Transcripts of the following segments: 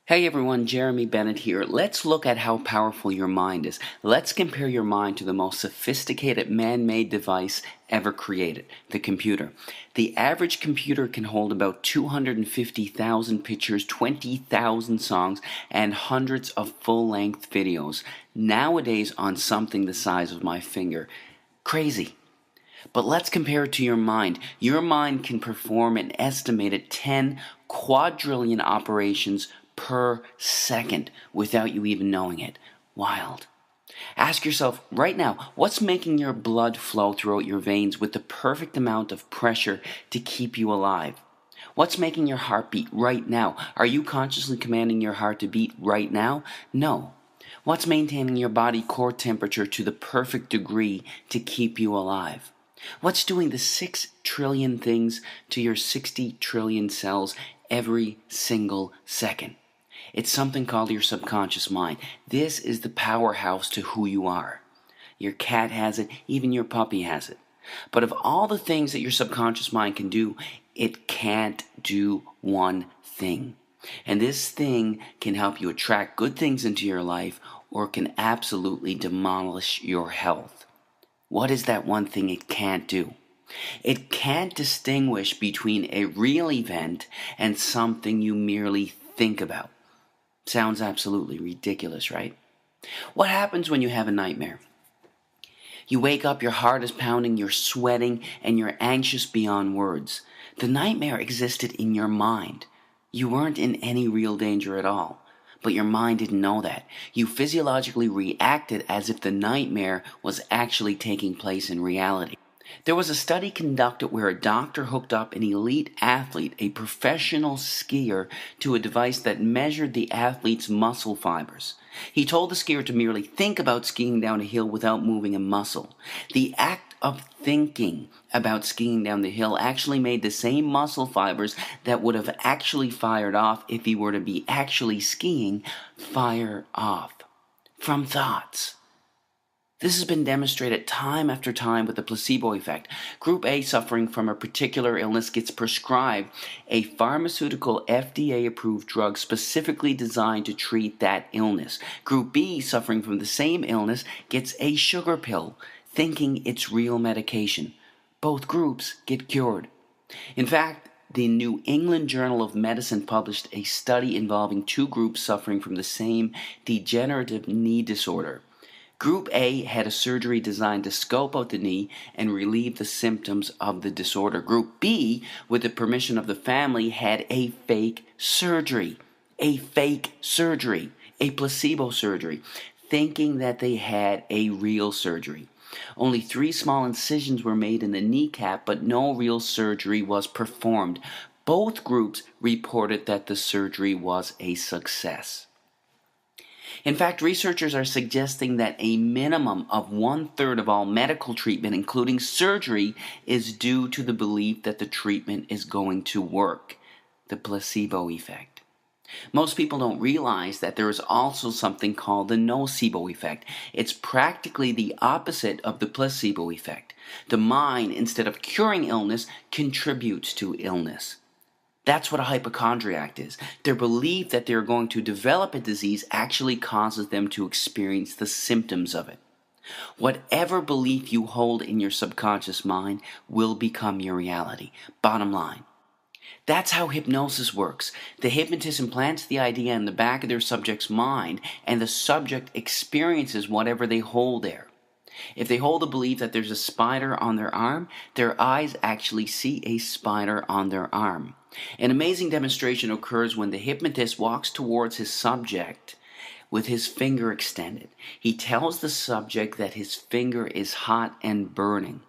Hey everyone, Jeremy Bennett here. Let's look at how powerful your mind is. Let's compare your mind to the most sophisticated man-made device ever created, the computer. The average computer can hold about 250,000 pictures, 20,000 songs, and hundreds of full-length videos, nowadays on something the size of my finger. Crazy. But let's compare it to your mind. Your mind can perform an estimated 10 quadrillion operations per second without you even knowing it. Wild. Ask yourself right now, what's making your blood flow throughout your veins with the perfect amount of pressure to keep you alive? What's making your heart beat right now? Are you consciously commanding your heart to beat right now? No. What's maintaining your body core temperature to the perfect degree to keep you alive? What's doing the 6 trillion things to your 60 trillion cells every single second? It's something called your subconscious mind. This is the powerhouse to who you are. Your cat has it, even your puppy has it. But of all the things that your subconscious mind can do, it can't do one thing. And this thing can help you attract good things into your life or can absolutely demolish your health. What is that one thing it can't do? It can't distinguish between a real event and something you merely think about. Sounds absolutely ridiculous, right? What happens when you have a nightmare? You wake up, your heart is pounding, you're sweating, and you're anxious beyond words. The nightmare existed in your mind. You weren't in any real danger at all. But your mind didn't know that. You physiologically reacted as if the nightmare was actually taking place in reality. There was a study conducted where a doctor hooked up an elite athlete, a professional skier, to a device that measured the athlete's muscle fibers. He told the skier to merely think about skiing down a hill without moving a muscle. The act of thinking about skiing down the hill actually made the same muscle fibers that would have actually fired off if he were to be actually skiing fire off from thoughts. This has been demonstrated time after time with the placebo effect. Group A suffering from a particular illness gets prescribed a pharmaceutical FDA-approved drug specifically designed to treat that illness. Group B suffering from the same illness gets a sugar pill, thinking it's real medication. Both groups get cured. In fact, the New England Journal of Medicine published a study involving two groups suffering from the same degenerative knee disorder. Group A had a surgery designed to scope out the knee and relieve the symptoms of the disorder. Group B, with the permission of the family, had a fake surgery. A placebo surgery, thinking that they had a real surgery. Only 3 small incisions were made in the kneecap, but no real surgery was performed. Both groups reported that the surgery was a success. In fact, researchers are suggesting that a minimum of 1/3 of all medical treatment, including surgery, is due to the belief that the treatment is going to work. The placebo effect. Most people don't realize that there is also something called the nocebo effect. It's practically the opposite of the placebo effect. The mind, instead of curing illness, contributes to illness. That's what a hypochondriac is. Their belief that they are going to develop a disease actually causes them to experience the symptoms of it. Whatever belief you hold in your subconscious mind will become your reality. Bottom line. That's how hypnosis works. The hypnotist implants the idea in the back of their subject's mind, and the subject experiences whatever they hold there. If they hold the belief that there's a spider on their arm, their eyes actually see a spider on their arm. An amazing demonstration occurs when the hypnotist walks towards his subject with his finger extended. He tells the subject that his finger is hot and burning.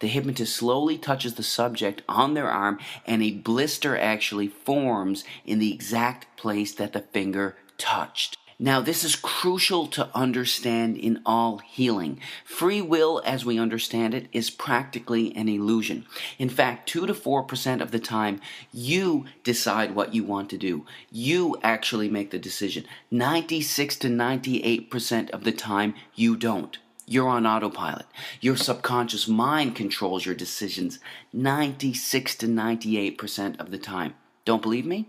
The hypnotist slowly touches the subject on their arm, and a blister actually forms in the exact place that the finger touched. Now, this is crucial to understand in all healing. Free will, as we understand it, is practically an illusion. In fact, 2 to 4% of the time, you decide what you want to do. You actually make the decision. 96 to 98% of the time, you don't. You're on autopilot. Your subconscious mind controls your decisions 96 to 98% of the time. Don't believe me?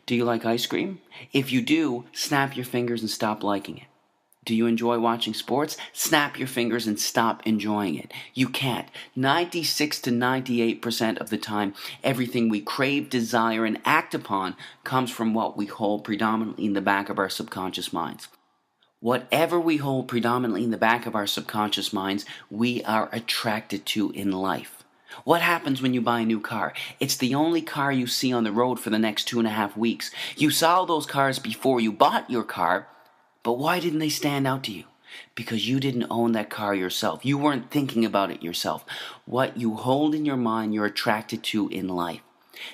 Do you like ice cream? If you do, snap your fingers and stop liking it. Do you enjoy watching sports? Snap your fingers and stop enjoying it. You can't. 96 to 98% of the time, everything we crave, desire, and act upon comes from what we hold predominantly in the back of our subconscious minds. Whatever we hold predominantly in the back of our subconscious minds, we are attracted to in life. What happens when you buy a new car? It's the only car you see on the road for the next 2.5 weeks. You saw those cars before you bought your car, but why didn't they stand out to you? Because you didn't own that car yourself. You weren't thinking about it yourself. What you hold in your mind, you're attracted to in life.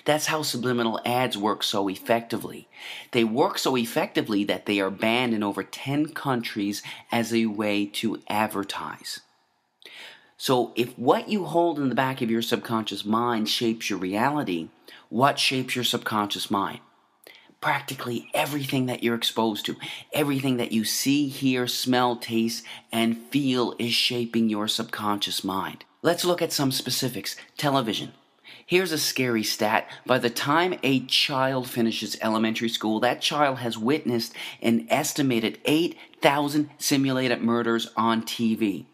That's how subliminal ads work so effectively. They work so effectively that they are banned in over 10 countries as a way to advertise. So if what you hold in the back of your subconscious mind shapes your reality, what shapes your subconscious mind? Practically everything that you're exposed to, everything that you see, hear, smell, taste, and feel is shaping your subconscious mind. Let's look at some specifics. Television. Here's a scary stat. By the time a child finishes elementary school, that child has witnessed an estimated 8,000 simulated murders on TV.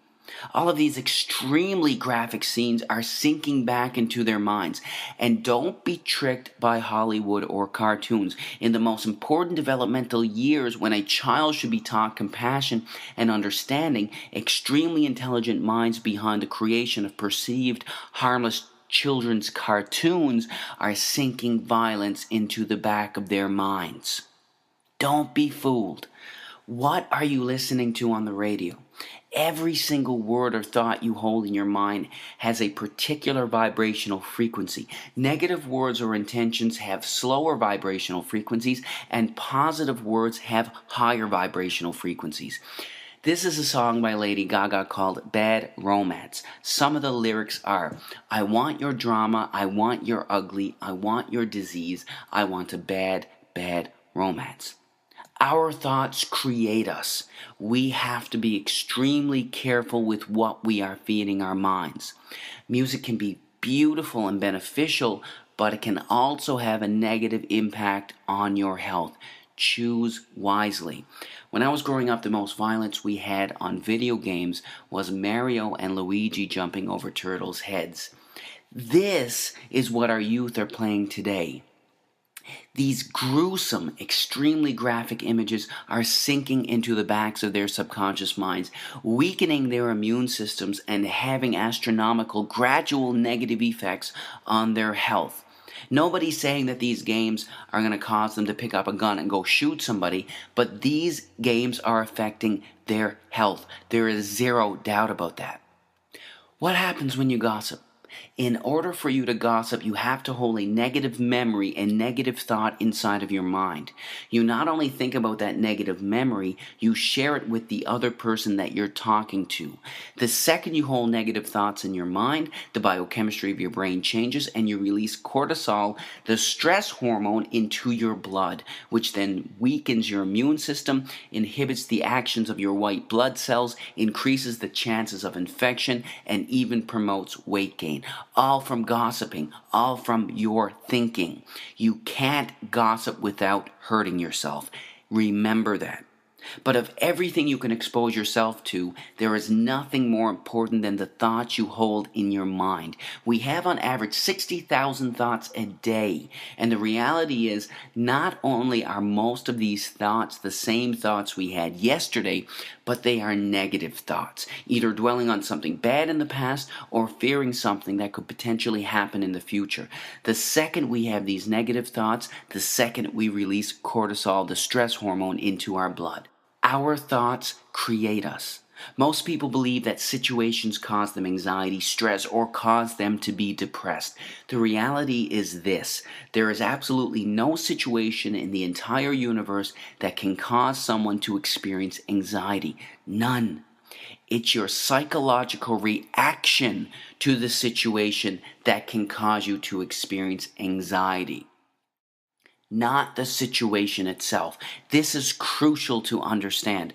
All of these extremely graphic scenes are sinking back into their minds. And don't be tricked by Hollywood or cartoons. In the most important developmental years, when a child should be taught compassion and understanding, extremely intelligent minds behind the creation of perceived harmless children's cartoons are sinking violence into the back of their minds. Don't be fooled. What are you listening to on the radio? Every single word or thought you hold in your mind has a particular vibrational frequency. Negative words or intentions have slower vibrational frequencies, and positive words have higher vibrational frequencies. This is a song by Lady Gaga called Bad Romance. Some of the lyrics are, I want your drama, I want your ugly, I want your disease, I want a bad, bad romance. Our thoughts create us. We have to be extremely careful with what we are feeding our minds. Music can be beautiful and beneficial, but it can also have a negative impact on your health. Choose wisely. When I was growing up, the most violence we had on video games was Mario and Luigi jumping over turtles' heads. This is what our youth are playing today. These gruesome, extremely graphic images are sinking into the backs of their subconscious minds, weakening their immune systems and having astronomical, gradual negative effects on their health. Nobody's saying that these games are going to cause them to pick up a gun and go shoot somebody, but these games are affecting their health. There is zero doubt about that. What happens when you gossip? In order for you to gossip, you have to hold a negative memory and negative thought inside of your mind. You not only think about that negative memory, you share it with the other person that you're talking to. The second you hold negative thoughts in your mind, the biochemistry of your brain changes and you release cortisol, the stress hormone, into your blood, which then weakens your immune system, inhibits the actions of your white blood cells, increases the chances of infection, and even promotes weight gain. All from gossiping, all from your thinking. You can't gossip without hurting yourself. Remember that. But of everything you can expose yourself to, there is nothing more important than the thoughts you hold in your mind. We have on average 60,000 thoughts a day. And the reality is, not only are most of these thoughts the same thoughts we had yesterday, but they are negative thoughts, either dwelling on something bad in the past or fearing something that could potentially happen in the future. The second we have these negative thoughts, the second we release cortisol, the stress hormone, into our blood. Our thoughts create us. Most people believe that situations cause them anxiety, stress, or cause them to be depressed. The reality is this: there is absolutely no situation in the entire universe that can cause someone to experience anxiety. None. It's your psychological reaction to the situation that can cause you to experience anxiety, not the situation itself. This is crucial to understand.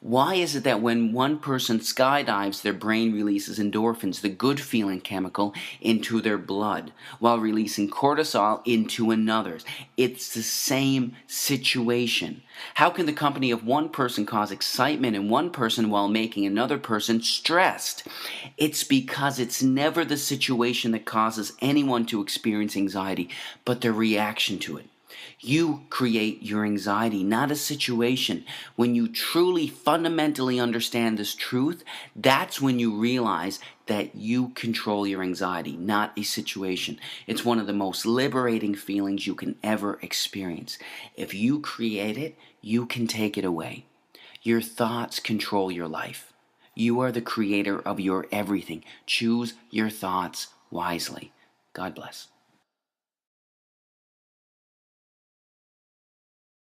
Why is it that when one person skydives, their brain releases endorphins, the good feeling chemical, into their blood, while releasing cortisol into another's? It's the same situation. How can the company of one person cause excitement in one person while making another person stressed? It's because it's never the situation that causes anyone to experience anxiety, but their reaction to it. You create your anxiety, not a situation. When you truly fundamentally understand this truth, that's when you realize that you control your anxiety, not a situation. It's one of the most liberating feelings you can ever experience. If you create it, you can take it away. Your thoughts control your life. You are the creator of your everything. Choose your thoughts wisely. God bless.